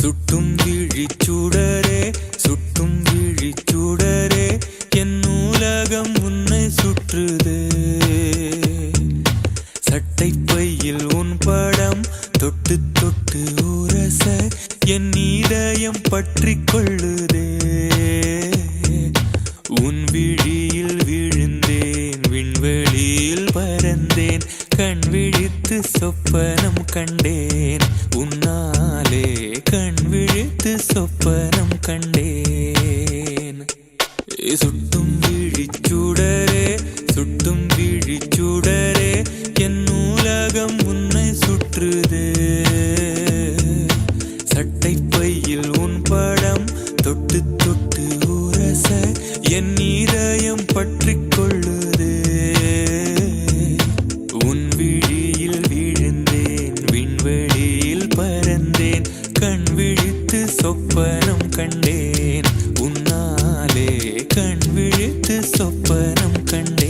சுட்டும் விழிச்சுடரே சுட்டும் விழிச்சுடரே என் நூலகம் உன்னை சுற்றுதே. சட்டை பையில் உன் படம் தொட்டு தொட்டு உரச என் இதயம் பற்றி கொள்ளுதே. உன் விழியில் விழுந்தேன் விண்வெளியில் பறந்தேன் கண் விழித்து சொப்பனம் கண்டேன் உன்னாலே கண் விழித்து சொப்பனம் கண்டேன். சுட்டும் விழிச்சுடரே சுட்டும் விழிச்சுடரே என் நூலகம் உன்னை சுற்றுதே. சட்டை பையில் உன் படம் தொட்டு தொட்டு உரச என் இதயம் பற்றி கொள்ளுதே. உன் விழியில் விழுந்தேன் விண்வெளியில் பறந்தேன் கண் விழித்து சொப்பனம் கண்டேன் உன்னாலே கண் விழித்து சொப்பனம் கண்டேன்.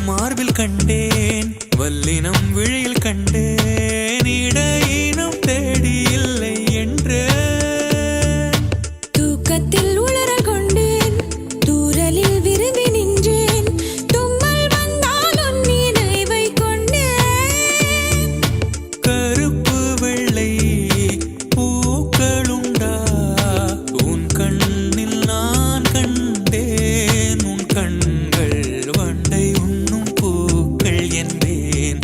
மார்பில் கண்டேன் வல்லினம் விழியில் கண்டேன் இடையினம் தேடி இல்லை என்று தூக்கத்தில் உளர கொண்டேன் தூரலில் விரும்பி நின்றேன் தும்மல் வந்தாலும் நினைவை கொண்டேன். கருப்பு வெள்ளை பூக்களுண்டா உன் கண்ணில் நான் கண்டேன் உன் கண்கள் வண்டை உண்ணும் பூக்கள் என்பேன்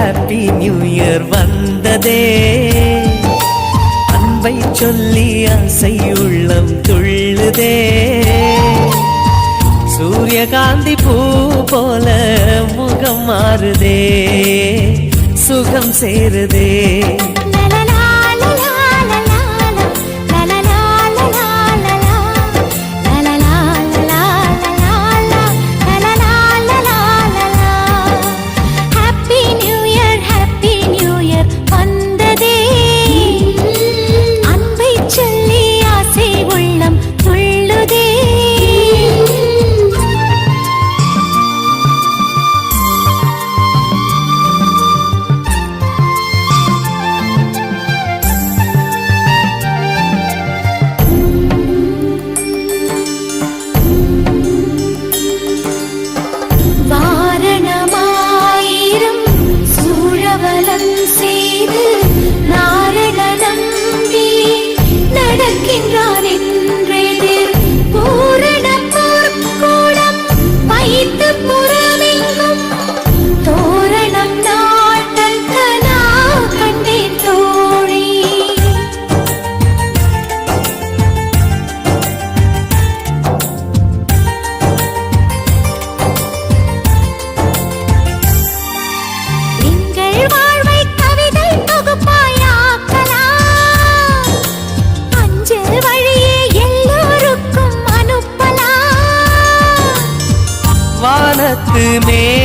ஹாப்பி நியூ இயர் வந்ததே அன்பை சொல்லி ஆசை உள்ளம் துள்ளுதே சூரியகாந்தி பூ போல முகம் மாறுதே சுகம் சேருதே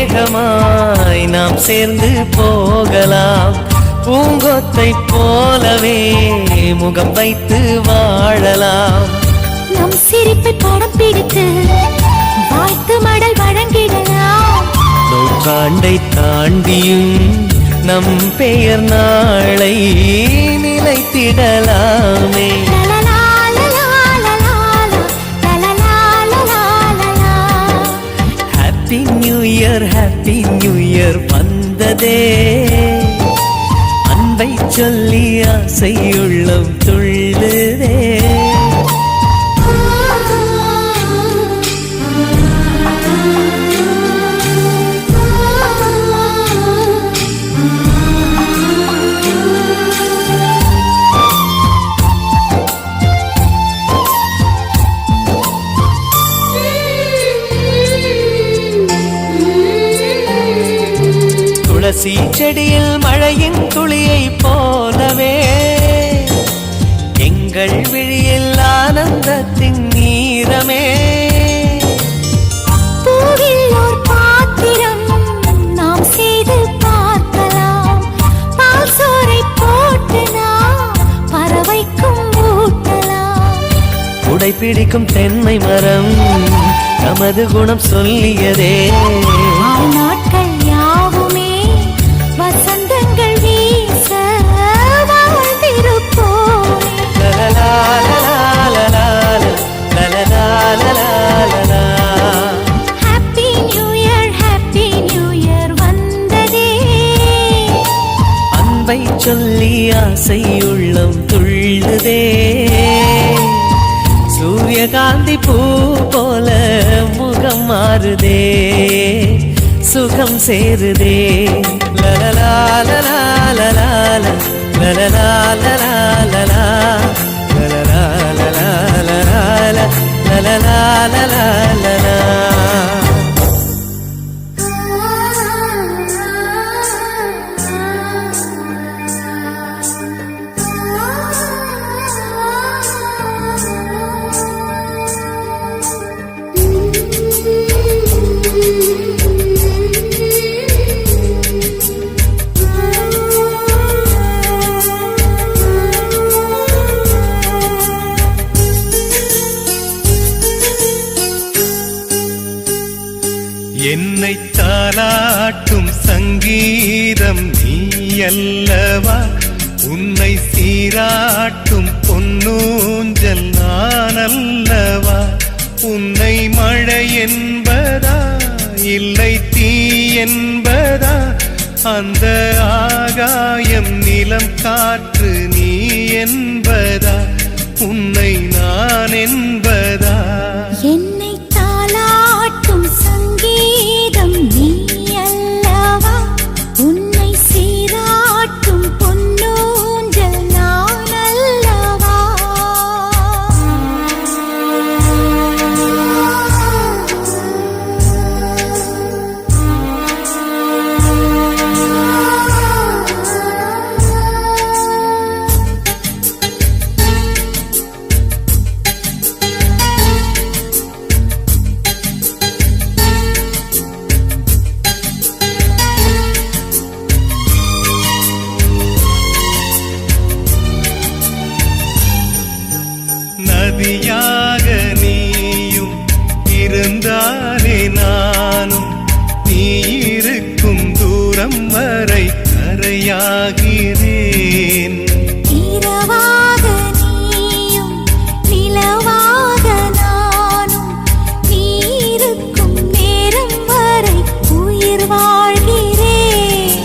மேகமாய் நாம் சேர்ந்து போகலாம் பூங்கொத்தை போலவே முகம் வைத்து வாழலாம் நம் சிரிப்பை படம் பிடித்து வாழ்த்து மடல் வழங்கிடலாம் நூற்றாண்டை தாண்டியும் நம் பெயர் நாளை நிலைத்திடலாமே ஹாப்பி நியூ இயர் வந்ததே அன்பை சொல்லி ஆசை உள்ளம் துள்ளுதே துளசி செடியில் மழையின் துளியை போலவே எங்கள் விழியில் ஆனந்தத்தின் நீரமே பூவில் ஓர் பாத்திரம் நாம் செய்து பார்க்கலாம் பால் சோறை போட்டு நாம் பறவைக்கும் ஊட்டலாம் உடை பிடிக்கும் தென்னை மரம் நமது குணம் சொல்லியதே நாட்கள் யாவுமே வசந்தங்கள் வீச வாழ்ந்திருப்போம் ஹாப்பி நியூ இயர் வந்ததே அன்பை சொல்லி ஆசை உள்ளம் துள்ளுதே சூரியகாந்தி பூ போல முகம் மாறுதே சுகம் சேருதே லலலா லலா லலா லலலா லலா லலா லலலா லலா லலலா லலலா லலா என்னை தாலாட்டும் சங்கீதம் நீ அல்லவா உன்னை சீராட்டும் பொன்னூஞ்சல் நான் அல்லவா உன்னை மழை என்பதா இல்லை தீ என்பதா அந்த ஆகாயம் நிலம் காற்று நீ என்பதா உன்னை நான் என்பதா என்னை தாலாட்டும் சங்கீதம் நீ அல்லவா உன்னை நதியாக நீயும் இருந்தாலே நானும் நீ இருக்கும் தூரம் வரை கரையாகிறேன். இரவாக நீயும் நிலவாக நானும் நீ இருக்கும் நேரம் வரை உயிர் வாழ்கிறேன்.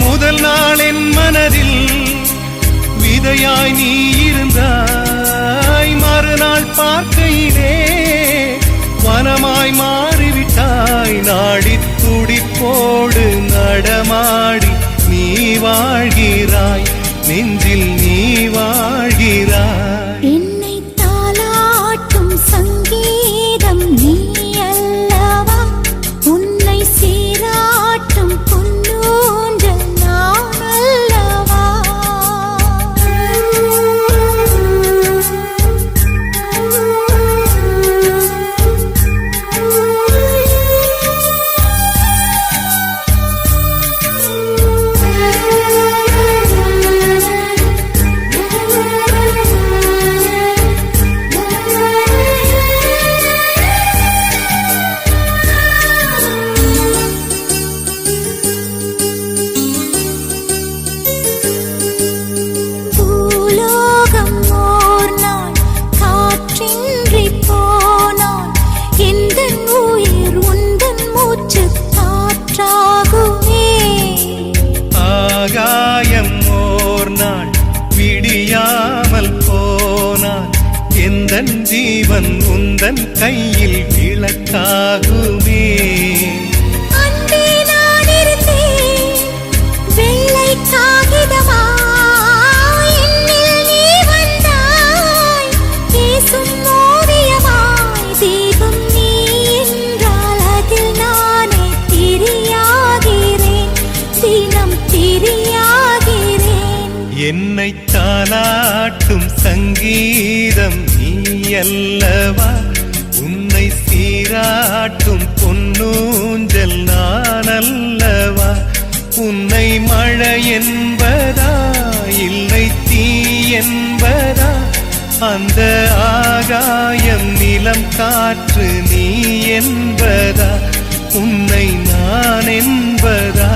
முதல் நாள் என் மனதில் விதையாய் நீ இருந்தாய், மறுநாள் பார்க்கையிலே வனமாய் மாறிவிட்டாய். நாடி துடிப்போடு நடமாடி நீ வாழ்கிறாய், நெஞ்சில் நீ வாழ்கிறாய். என்னை தாலாட்டும் சங்கீதம் நீ அல்லவா, உன்னை சீராட்டும் பொன்னூஞ்சல் நான் அல்லவா. பூலோகம் ஓர் நாள் காற்றின்றி போனால் எந்தன் உயிர் உந்தன் மூச்சு காற்றாகுமே. ஆகாயம் ஓர் நாள் விடியாமல் போனால் எந்தன் ஜீவன் உந்தன் கையில் விளக்காகுமே. அன்பே நான் இருந்தேன் வெள்ளை காகிதமாய், என்னில் நீ வந்தாய் பேசும் ஓவியமாய். தீபம் நீ என்றால் அதில் நானே திரியாகிறேன், தினம் திரியாகிறேன். என்னை தாலாட்டும் சங்கீதம் நீ அல்லவா, உன்னை சீராட்டும் பொன்னூஞ்சல் நான் அல்லவா. உன்னை மழை என்பதா இல்லை தீ என்பதா, அந்த ஆகாயம் நிலம் காற்று நீ என்பதா, உன்னை நான் என்பதா.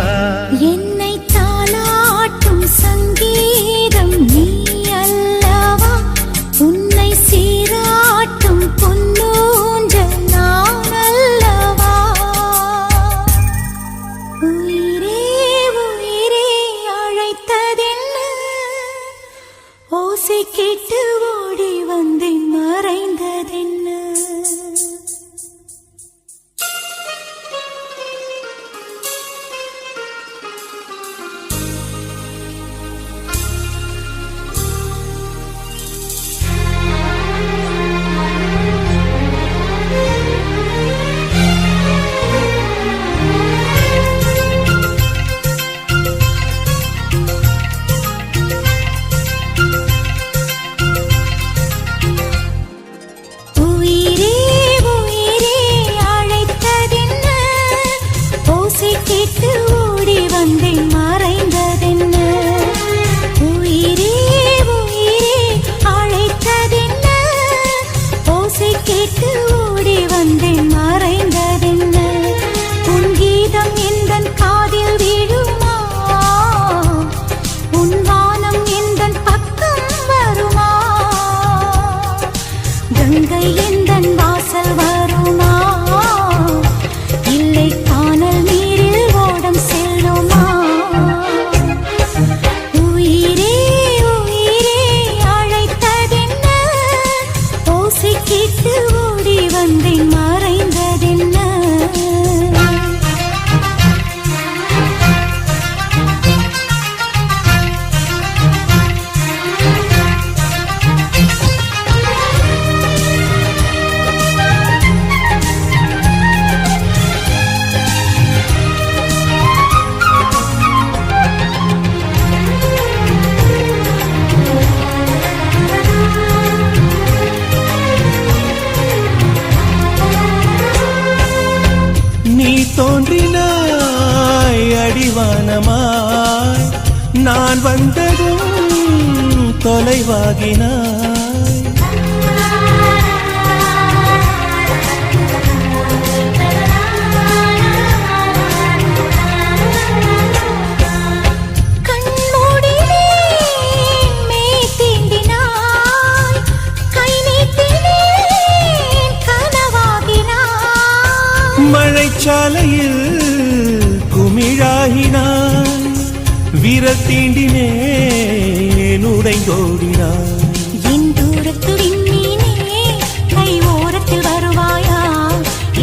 என்னை தாலாட்டும் சங்கீதம் நீ அல்லவா, உன்னை சீராட்டும் பொன்னூஞ்சல் நான் அல்லவா. உயிரே உயிரே அழைத்ததென்ன, ஓசை கேட்டு ஓடி வந்தேன் மறைந்ததென்ன. உயிரே உயிரே அழைத்ததென்ன, ஓசை கேட்டு ஓடி வந்தேன் மறைந்ததென்ன. உயிரே உயிரே அழைத்ததென்ன, ஓசை கேட்டு ஓடி வந்தேன் மறைந்ததென்ன. உன் கீதம் எந்தன் காதில் விழுமா, உன் வானம் எந்தன் பக்கம் வருமா, கங்கை எந்தன் வாசல் வருமா, இல்லை கானல் நீரில் ஓடம் செல்லுமா. உயிரே உயிரே அழைத்ததென்ன, ஓசை கேட்டு ஓடி வந்தேன் மறைந்ததென்ன. தோன்றினாய் அடிவானமாய், நான் வந்ததும் தொலைவாகினாய். சிறைச்சாலையில் குமிழாகினான், விரல் தீண்டினேன் உடைந்தோடினான். என் தூரத்து விண்மீனே, கை ஓரத்தில் வருவாயா,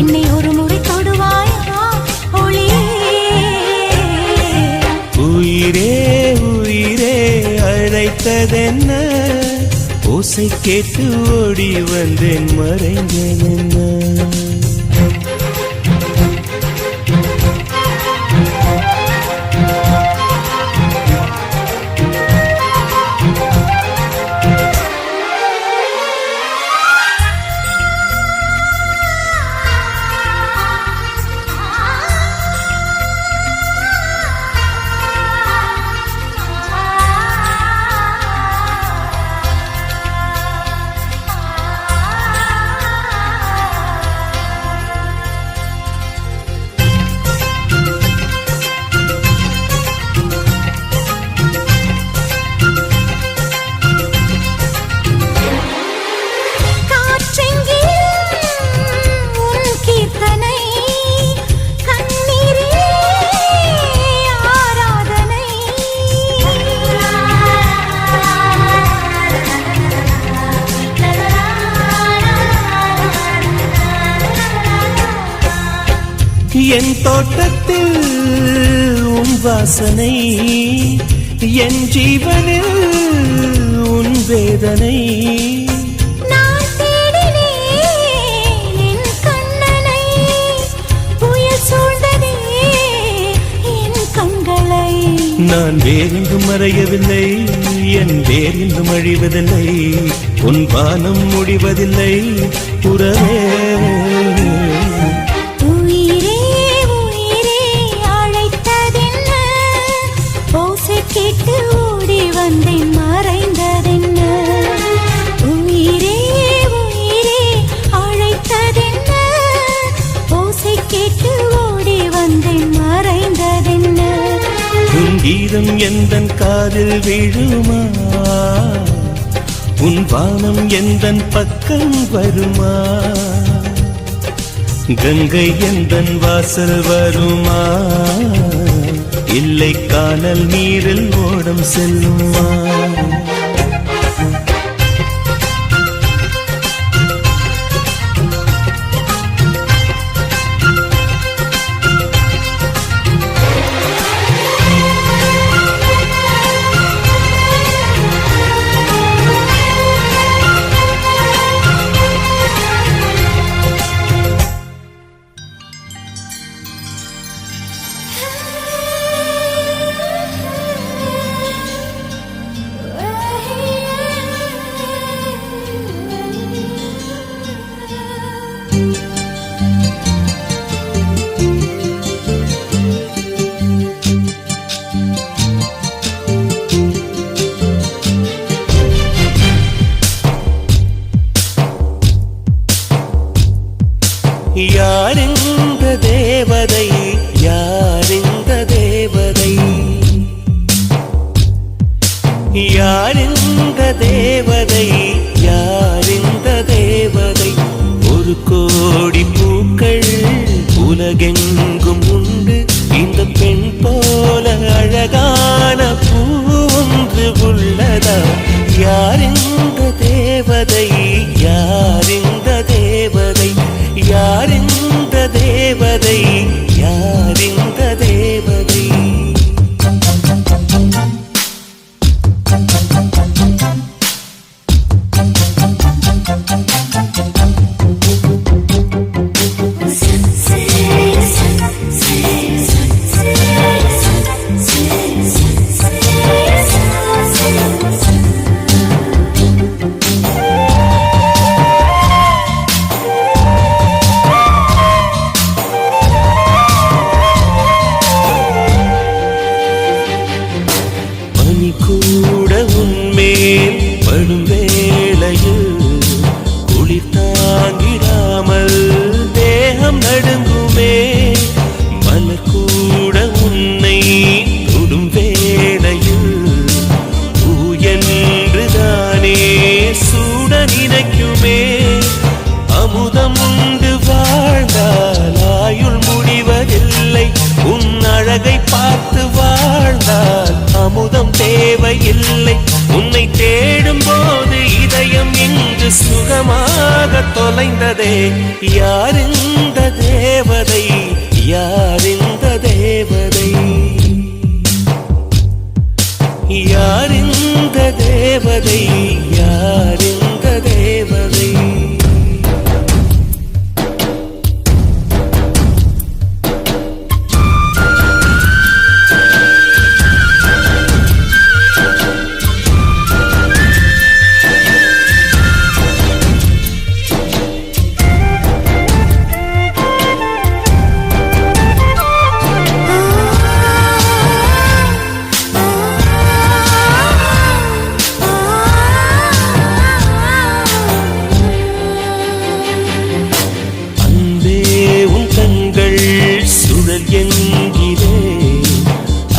என்னை ஒரு முறை தொடுவாயா ஒளியே. உயிரே உயிரே அழைத்ததென்ன, ஓசை கேட்டு ஓடி வந்தேன் மறைந்ததென்ன. என் தோட்டத்தில் உன் வாசனை, என் ஜீவனில் உன் வேதனை. நான் தேடினேன் என் கண்ணனை, புயல் சூழ்ந்ததே என் கண்களை. நான் வேறெங்கும் மறையவில்லை, என் வேறெங்கும் அழிவதில்லை, உன் வானம் முடிவதில்லை புறவே. கேட்டு ஓடி வந்தேன் மறைந்ததென்ன, உயிரே உயிரே அழைத்ததென்ன, ஓசை கேட்டு ஓடி வந்தேன் மறைந்ததென்ன. உன் கீதம் எந்தன் காதில் விழுமா, உன் வானம் எந்தன் பக்கம் வருமா, கங்கை எந்தன் வாசல் வருமா, இல்லை கானல் நீரில் ஓடம் செல்லுமா. யாரிந்த தேவதை, யாரிந்த தேவதை, யாரிந்த தேவதை, யாரிந்த தேவதை. ஒரு கோடி பூக்கள் உலகெங்கும் உண்டு, இந்த பெண் போல அழகான பூ ஒன்று உள்ளதா? யாரிந்த தேவதை, யாரிந்த தேவதை, யாரிந்த தேவதை, யாரிந்த தேவதை. தேவையில்லை. உன்னை தேடும் போது இதயம் இங்கு சுகமாக தொலைந்ததே. யார் இந்த தேவதை, யார் இந்த தேவதை, யார் இந்த தேவதை, யார் இந்த தேவதை.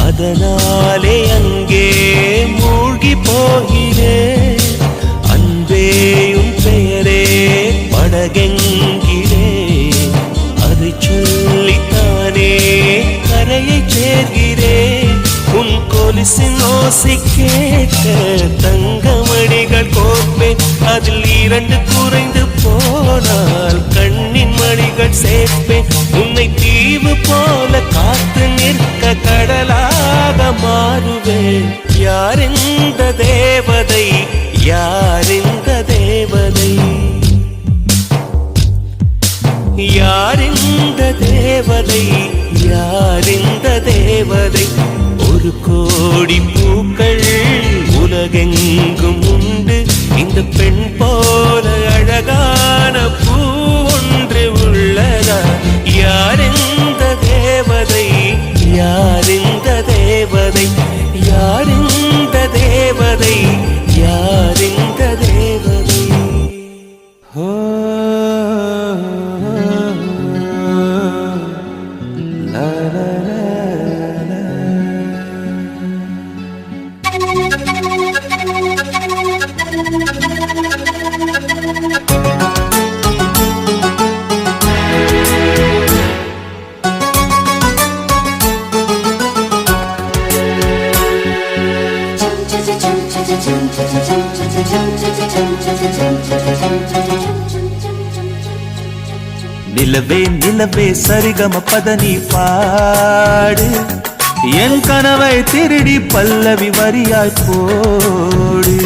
அதனாலே அங்கே மூழ்கி போகிறேன். அன்பே உன் பெயரே படகெங்கிலே, அதை சொல்லித்தானே கரையை சேர்கிறேன். உன் கொலுசின் ஓசை கேட்க தங்கமணிகள் கோப்பேன். அதில் 2 குறைந்து போனால் கண்ணின் மணிகள் சேர்ப்பேன். உன்னை தீவு போல காத்து நிற்க கடலாக மாறுவேன். யார் இந்த தேவதை, யார் இந்த தேவதை, யார் இந்த தேவதை, யார் இந்த தேவதை. 1 கோடி பூக்கள் உலகெங்கும் உண்டு, இந்த பெண் போல அழகான பூ ஒன்று உள்ளதா? யார் இந்த தேவதை, யார் இந்த தேவதை, யார் இந்த தேவதை, யார் இந்த தேவதை. ஓ லா லா லா. நிலவே நிலவே சரிகம பதனி பாடு, என் கனவை திருடி பல்லவி வரியாய் போடு.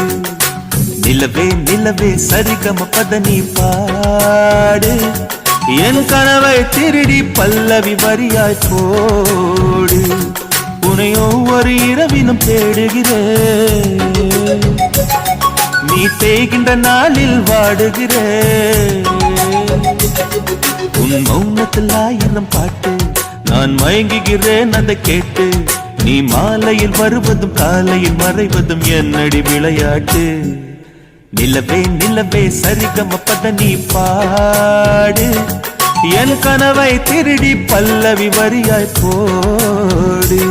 நிலவே நிலவே சரிகம பதனி பாடு, என் கனவை திருடி பல்லவி வரியாய் போடு. உன்னை ஒவ்வொரு இரவிலும் தேடுகிறேன், நீ தேய்கின்ற நாளில் வாடுகிறேன். உன் மௌனத்தில் 1000 பாட்டு, நான் மயங்குகிறேன் அதை கேட்டு. நீ மாலையில் வருவதும் காலையில் மறைவதும் என்னடி விளையாட்டு. நிலவே நிலவே சரிகம பதனி பாடு, என் கனவை திருடி பல்லவி வரியாய் போடு.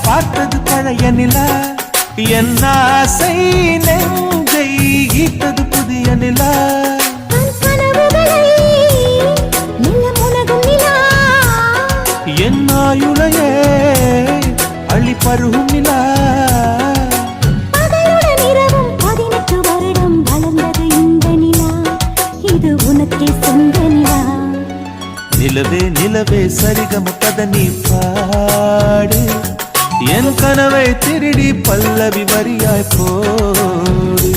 பார்த்தது பழைய நிலா, என் ஆசை நெஞ்சை ஈட்டது புதிய நிலா. என் ஆயுளையே அள்ளி பருகும் நிலா. நிலவே நிலவே சரிகம பதனி பாடு, என் கனவை திருடி பல்லவி வரியாய் போடு. 「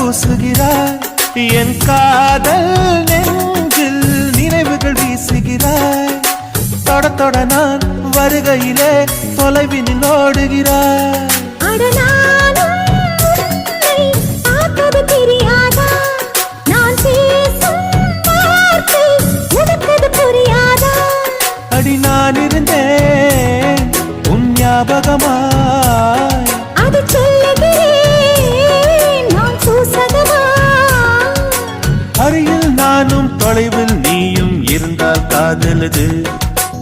பூசுகிறாய் என் காதல் நெஞ்சில் நினைவுகள் வீசுகிறாய் தொட தொட நான் வருகையிலே தொலைவினில் ஓடுகிறாய் அடி நான் இருந்தேன் உன் ஞாபகமாய் அது சொல்லுகிறேன் நான் சூசகமாய் அருகில் நானும் தொலைவில் நீயும் இருந்தால் காதலது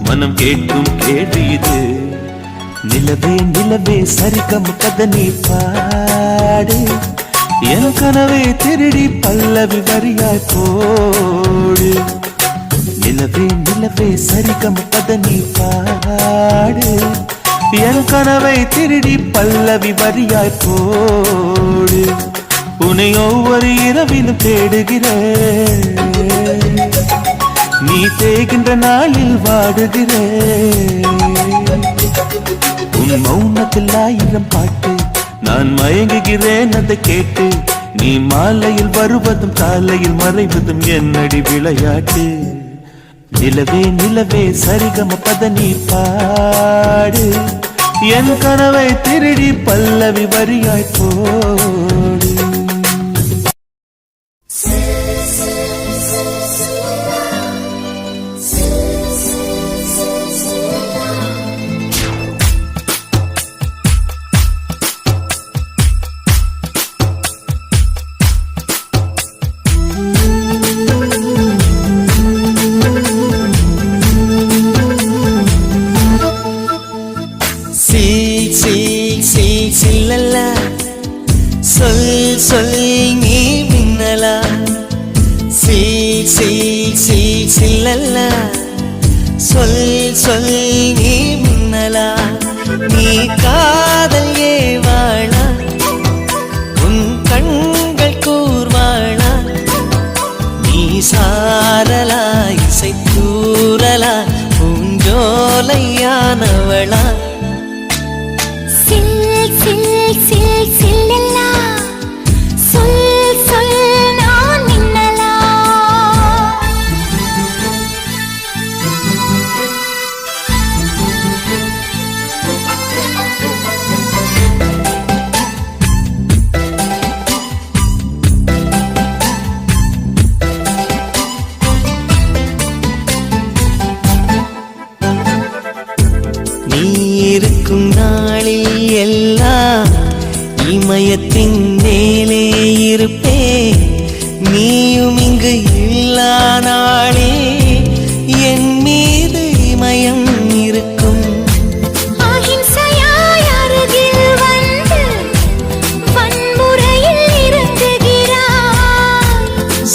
மனம் கேட்கும் கேள்வி இது நிலவே நிலவே சரிகம் கதை நீ பாடு என் கனவை திருடி பல்லவி வரியாய் போடு நிலவே நிலவே சரிகம் கதை நீ பாடு என் கனவை திருடி பல்லவி வரியாய் போடு உன்னை ஒவ்வொரு இரவிலும் தேடுகிறேன் நீ தேகின்ற நாளில் வாடுகிறேன் உன் மௌனத்தில் 1000 பாட்டு நான் மயங்குகிறேன் அதை கேட்டு நீ மாலையில் வருவதும் காலையில் மறைவதும் என்னடி விளையாட்டு நிலவே நிலவே சரிகம பத நீ பாடு என் கனவை திருடி பல்லவி வரியாய் போடு சொல் நீ மின்னலா சில்லல்ல சொல் நீ மின்னலா நீ காதல் ஏவாளா உன் கண்கள் கூர்வாளா நீ சாரலா இசை தூரலா பூஞ்சோலையானவளா சில்லல்லா சொல் நான் மின்னலா நீ இருக்கும் நாளில் எல்லாம் இமயத்தின் மேலே இருப்பே நீயும் இங்கு இல்லா நாளே என் மீது இமயம் இருக்கும் அஹிம்சையாய் அருகில் வந்து வன்முறையில் இறங்குகிறாய்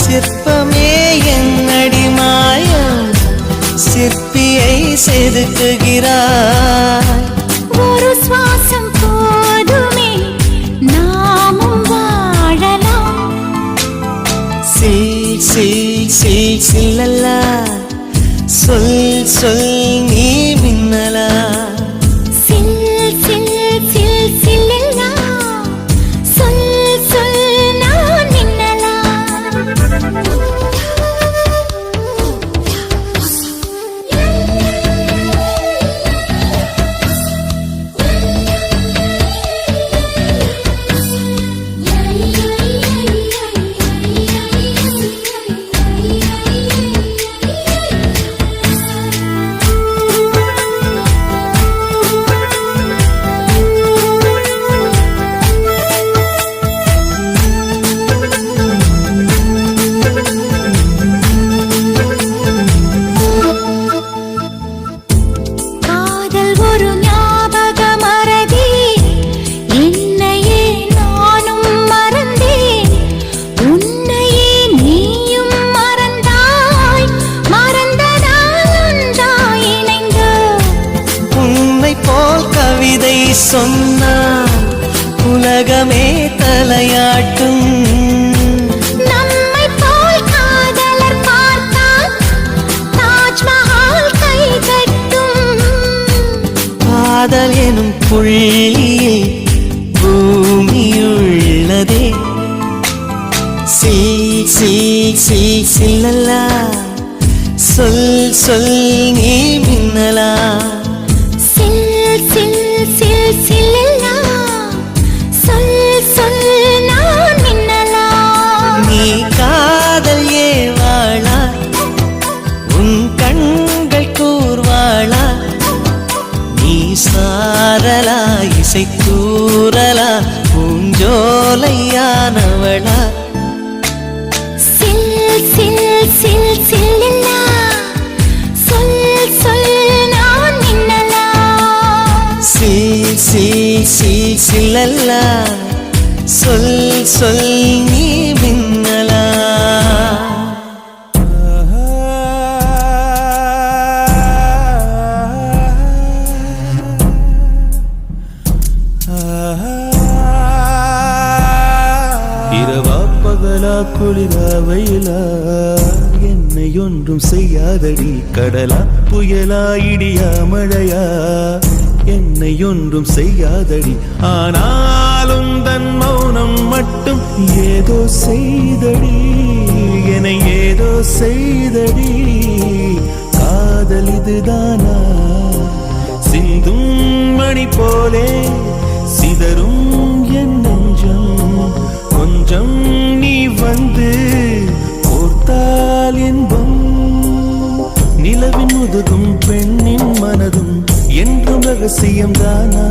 சிற்பமே என் அடிமாயம் சிற்பியை செதுக்குகிறாய் ஒரு சுவாசம் போதுமே நாமும் வாழலாம் சில்லல்லா சொல் நீ மின்னலா சில்லல்லா சொல் நான் மின்னலா காதல் ஒரு ஞாபக மறதி என்னையே நானும் மறந்தேன் உன்னையே நீயும் மறந்தாய் மறந்ததால் ஒன்றாய் இணைந்த உன்னை போல் கவிதை சொன்னால் உலகமே தலையாட்டும் நம்மை போல் காதலர் பார்த்தால் தாஜ்மஹால் கை கட்டும் காதல் எனும் புள்ளியில் பூமியுள்ளதே சில்லல்லா சொல் சொல் நீ மின்னலா சில் சில் சில் சில்லல்லா சொல் சொல் நான் மின்னலா நீ காதல் ஏவாளா உன் கண்கள் கூர்வாளா நீ சாரலா இசை கூறலா பூஞ்சோலையானவளா சில் சில் சில் சில்லல்லா சொல் சொல் நான் மின்னலா சில்லல்லா சொல் சொல் நீ மின்னலா இரவா பகலா குளிரா வெயிலா என்னை ஒன்றும் செய்யாதடி கடலா புயலா இடியா மழையா என்னை ஒன்றும் செய்யாதடி ஆனாலும் தன் மௌனம் மட்டும் ஏதோ செய்தடி என்னை ஏதோ செய்தடி காதல் இதுதானா சிந்தும் மணி போலே சிதறும் என் நெஞ்சம் கொஞ்சம் நீ வந்து ஓர்த்தால் இன்பம் நிலவின் முதுகும் பெண்ணின் மனதும் என்றும் ரகசியம் தானா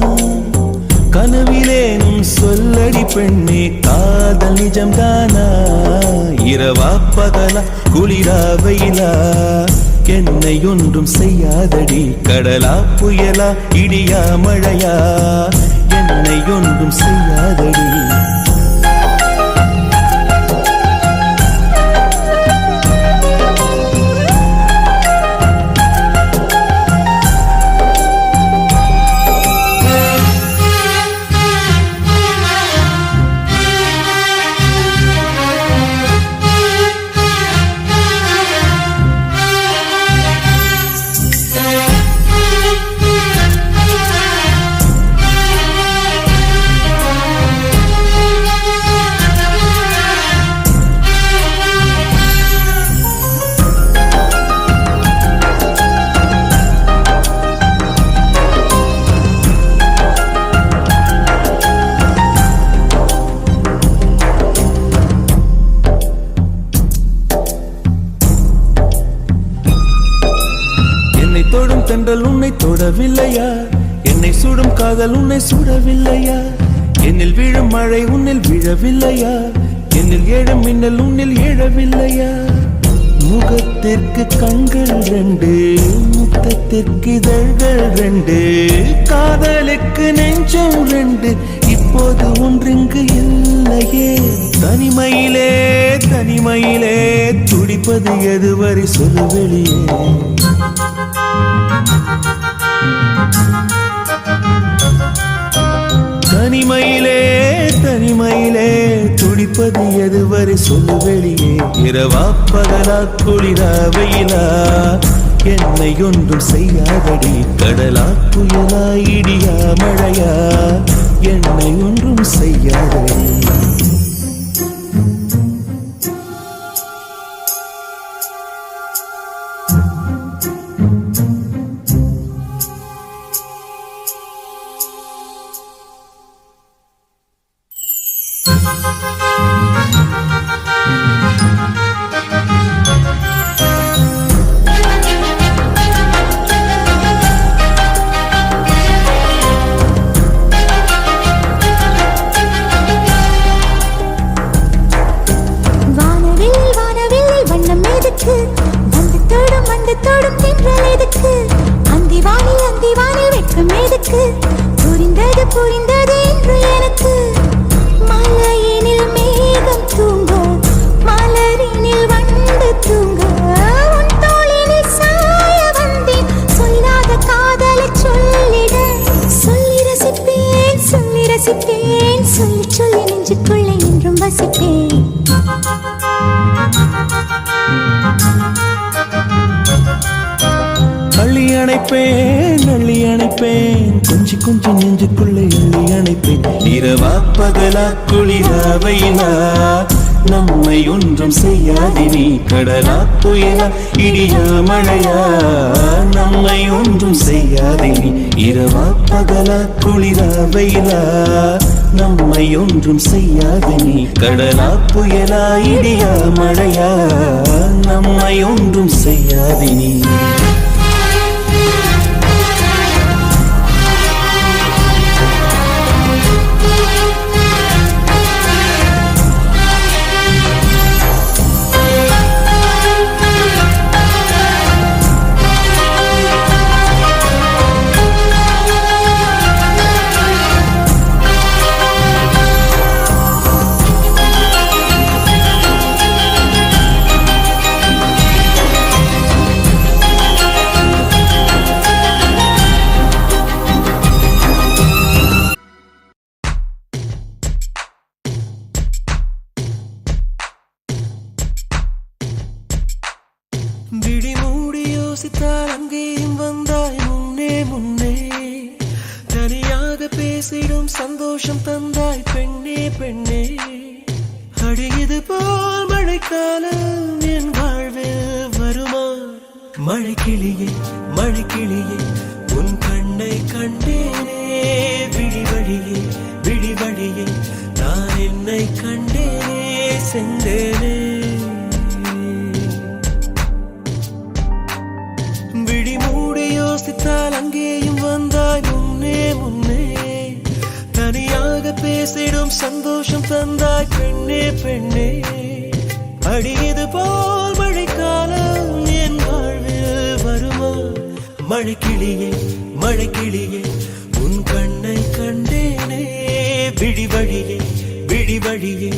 கனவிலேனும் சொல்லடி பெண்ணே காதல் நிஜம் தானா இரவா பகலா குளிரா வெயிலா என்னை ஒன்றும் செய்யாதடி கடலா புயலா இடியா மழையா என்னை ஒன்றும் செய்யாதடி தொடும் தென்றல் உன்னை தொடவில்லையா என்னை சுடும் காதல் உன்னை சுடவில்லையா என்னில் விழும் மழை உன்னில் விழவில்லையா என்னில் ஏழும் மின்னல் உன்னில் எழவில்லையா முகத்திற்கு கண்கள் ரெண்டு முத்தத்திற்கு இதழ்கள் ரெண்டு காதலுக்கு நெஞ்சம் ரெண்டு இப்போது ஒன்றிங்கு இல்லையே தனிமையிலே தனிமையிலே துடிப்பது எதுவரை சொல்லு வெளியே தனிமையிலே தனிமையிலே துடிப்பது எதுவரை சொல்லு வெளியே இரவா பகலா குளிரா வெயிலா என்னை ஒன்றும் செய்யாதடி கடலா புயலா இடியா மழையா என்னை ஒன்றும் செய்யாதடி புரிந்தது புரிந்தது என்று எனக்கு மலையினில் மேகம் தூங்க மலரினில் வண்டு தூங்க உன் தோளினில் சாய வந்தேன் சொல்லாத காதலை சொல்லிட சொல்லி ரசிப்பேன் சொல்லி ரசிப்பேன் சொல்லி சொல்லி நெஞ்சுக்குள்ளே என்றும் வசிப்பேன் அள்ளி அணைப்பேன் கொஞ்சி கொஞ்சி நெஞ்சுக்குள்ளே அள்ளி அணைப்பேன் இரவா பகலா குளிரா வெயிலா நம்மை ஒன்றும் செய்யாதே நீ கடலா புயலா இடியா மழையா நம்மை ஒன்றும் செய்யாதே நீ இரவா பகலா குளிரா வெயிலா நம்மை ஒன்றும் செய்யாதே நீ கடலா புயலா இடியா மழையா நம்மை ஒன்றும் செய்யாதே நீ விழி மூடி யோசித்தால் அங்கேயும் வந்தாய் முன்னே முன்னே தனியாக பேசிடும் சந்தோஷம் தந்தாய் பெண்ணே பெண்ணே அடியது போல் மழைக்காலம் என் வாழ்வில் வருமா மழைக்கிளியே மழைக்கிளியே உன் கண்ணை கண்டேனே விழி வழியே விழி வழியே நான் என்னை கண்டேனே சென்றேனே விழி மூடி யோசித்தால் அங்கேயும் வந்தாய் முன்னே முன்னே தனியாக பேசிடும் சந்தோஷம் தந்தாய் பெண்ணே பெண்ணே அடியது போல் மழைக்காலம் என் வாழ்வில் வருமா மழைக்கிளியே மழைக்கிளியே உன் கண்ணை கண்டேனே விழி வழியே விழி வழியே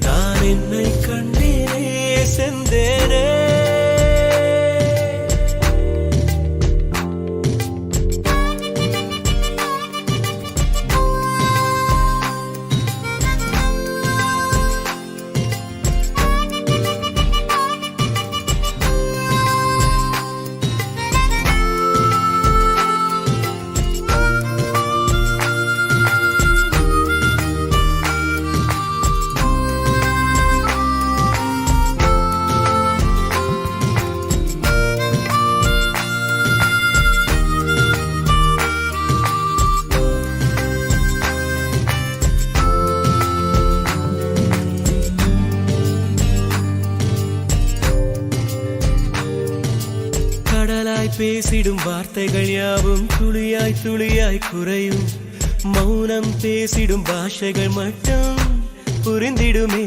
நான் என்னை கண்டேனே சென்றேனே பேசிடும் வார்த்தைகள் யாவும் துளியாய் துளியாய் குறையும் மௌனம் பேசிடும் பாஷைகள் மட்டும் புரிந்திடுமே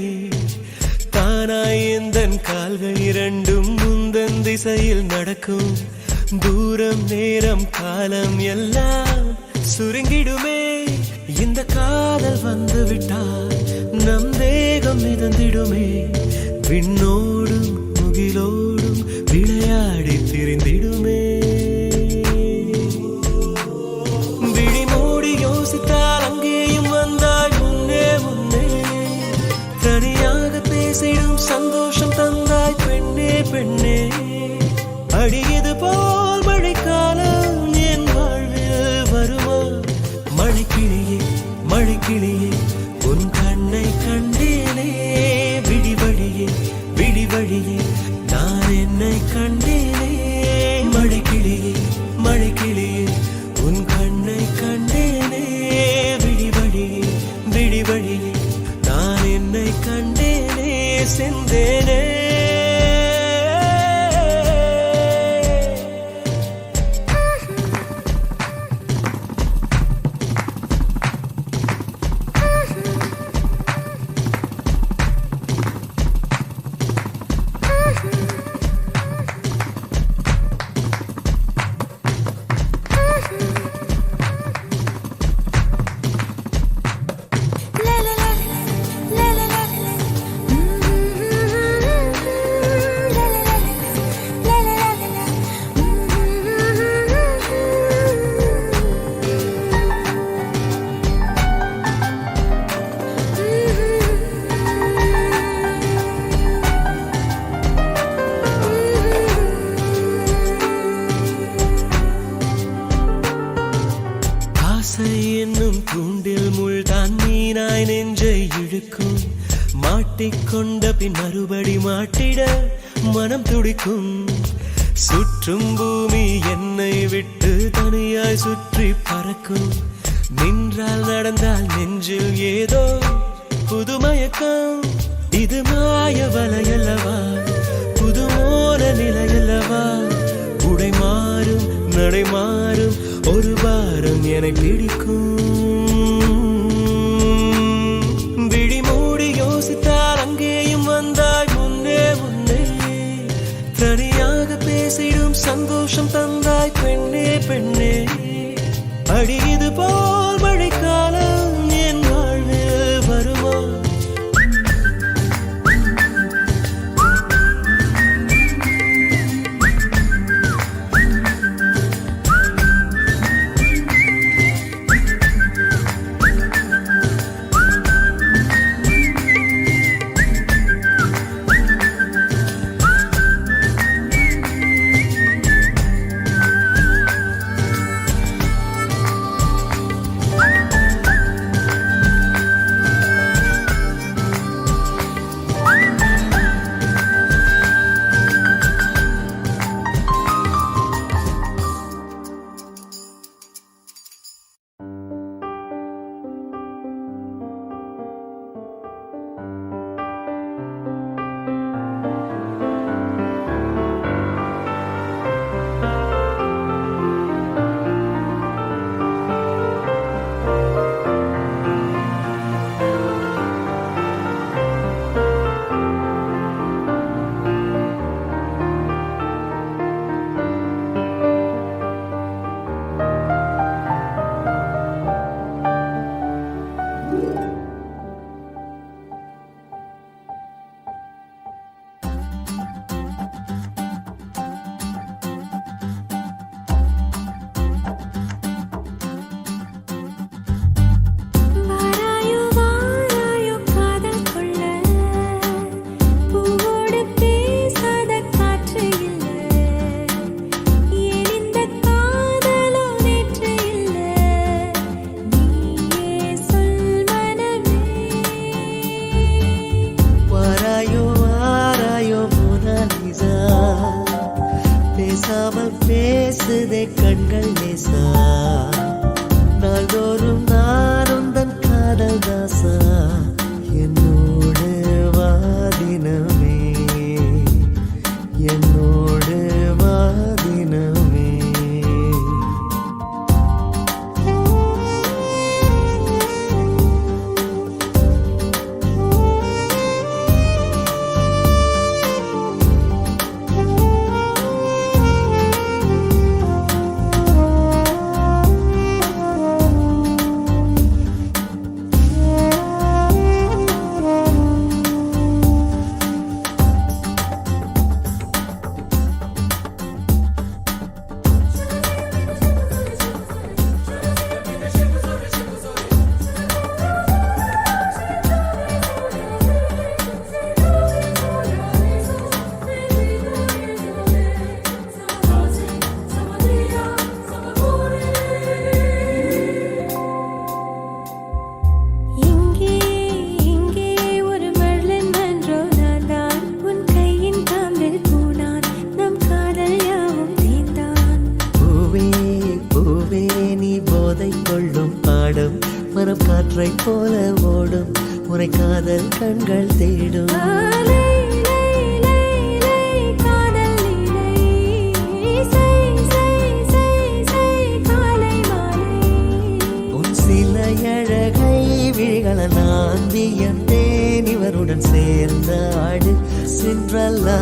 தானாய் எந்தன் கால்கள் இரண்டும் முந்தன் திசையில் நடக்கும் தூரம் நேரம் காலம் எல்லாம் சுருங்கிடுமே இந்த காதல் வந்து விட்டால் நம் தேகம் மிதந்திடுமே விண்ணோடும் முகிலோடும் விளையாடி திரிந்திடுமே விழி மூடி யோசித்தால் அங்கேயும் வந்தாய் முன்னே முன்னே தனியாக பேசிடும் சந்தோஷம் தந்தாய் பெண்ணே பெண்ணே அடியது போல் மழைக்காலம் என் வாழ்வில் வருமா மழைக்கிளியே மழைக்கிளியே உன் கண்ணை கண்டேனே விழி வழியே விழி வழியே நான் என்னை கண்டேனே மழைக்கிளியே மழைக்கிளியே உன் கண்ணை கண்டேனே விழி வழியே விழி வழியே நான் என்னை கண்டேனே சென்றேனே la la la la la la மாட்டிக்கொண்ட பின் மறுபடி மாட்டிட மனம் துடிக்கும். சுற்றும் பூமி என்னை விட்டு தனியாய் சுற்றி பறக்கும். நின்றால் நடந்தால் நெஞ்சில் ஏதோ புதுமயக்கம். இது மாய வலையல்லவா, புதுமோன நிலையல்லவா. உடை மாறும் நடை மாறும் ஒரு வாரம் என பிடிக்கும். விழி மூடி யோசித்தால் அங்கேயும் வந்தாய் முன்னே முன்னே. தனியாக பேசிடும் சந்தோஷம் தந்தாய் பெண்ணே பெண்ணே. அடி இது போல் மழைக்காலம் என் வாழ்வில் வருமா? பேசாமல் பேசுதே கண்கள் லேசா. நாள்தோறும் நானும் தன் காதல் தாசா. என்னோடு வாதினமே என்னோடு வாதினமே. மரம் காற்றை போல ஓடும் உரை காதல் கண்கள் தேடும். உன் சில அழகை விழிகள நான் வியந்தேன். இவருடன் சேர்ந்த ஆடு சென்றல்லா.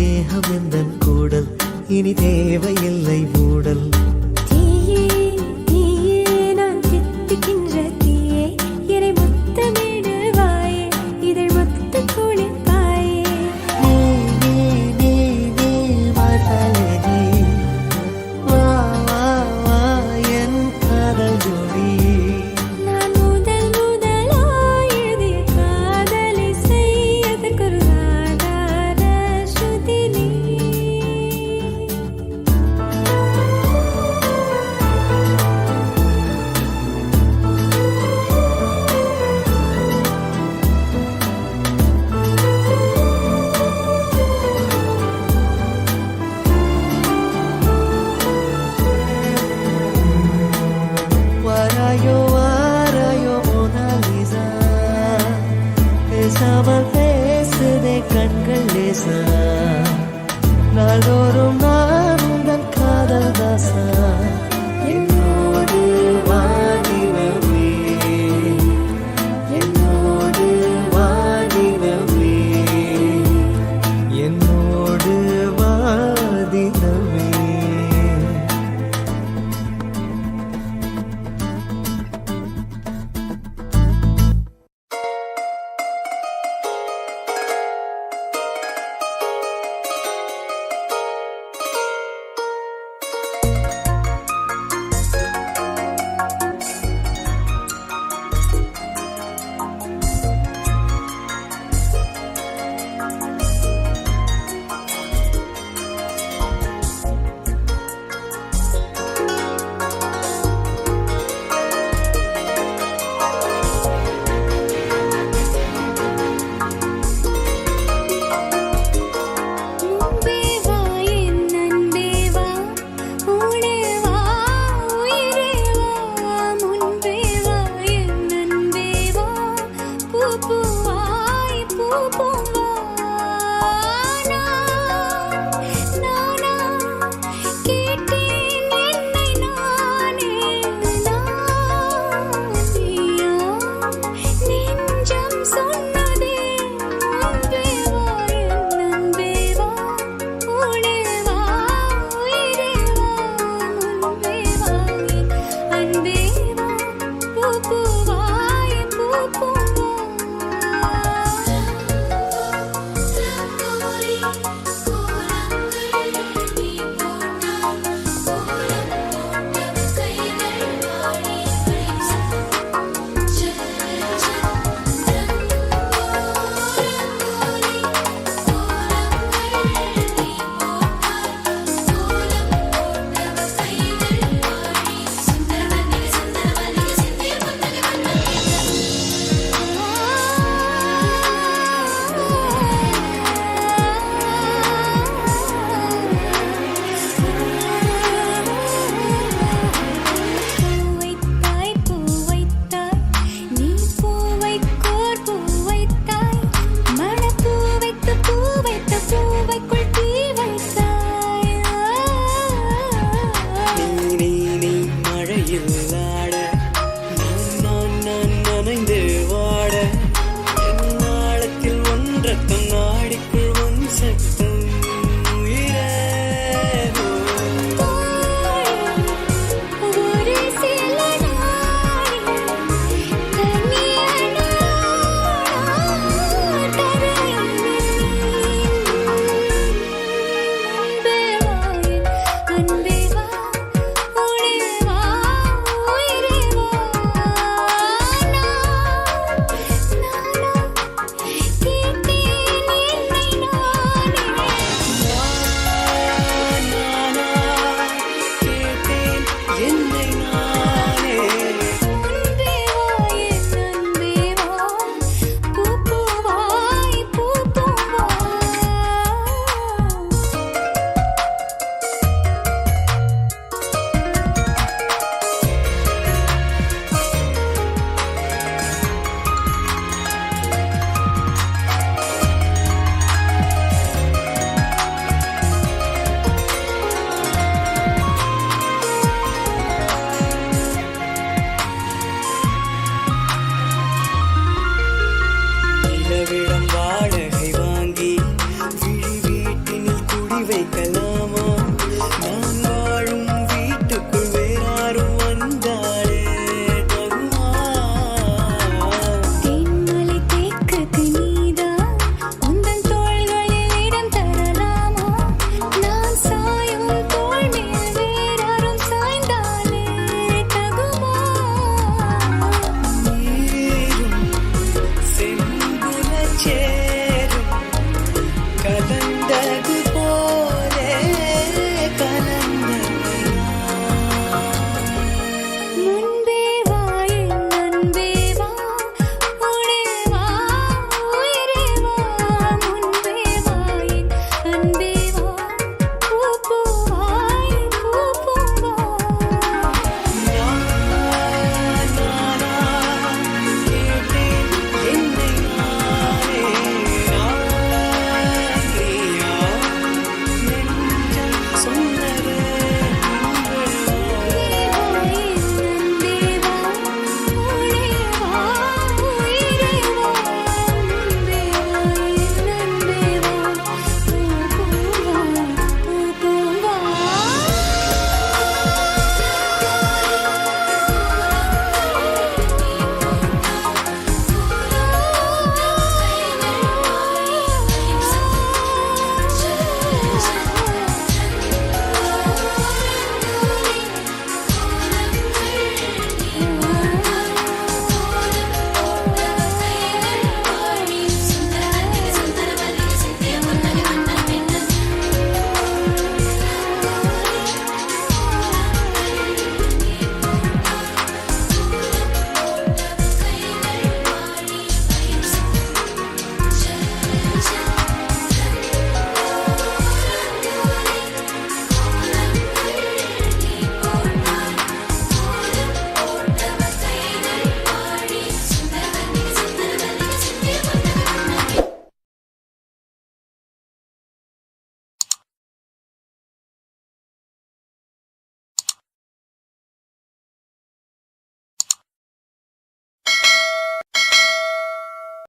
தேகம் எந்தன் கூடல் இனி தேவையில்லை மூடல் தீயே தீயே நான் தித்திக்கின்ற தீயே என்னை முத்தமிடுவாயே இதழ் முத்து குளிப்பாயே நீ நீ நீ நீ வாய்ப்பாலே நீ வா வா வா என் காதல் ஜோடி நான் முதல் முதலாய் எழுதிய காதலை செய்யதற்கொரு ஆதார ஸ்ருதி நீ வாராயோ மோனாலிசா பேசாமல் பேசுதே கண்கள் லேசா நாள்தோறும் நான் உந்தன் காதல் தாசா என்னோடு வாடினவே என்னோடு வாடினவே என்னோடு வாடினவே வைக்கலாமா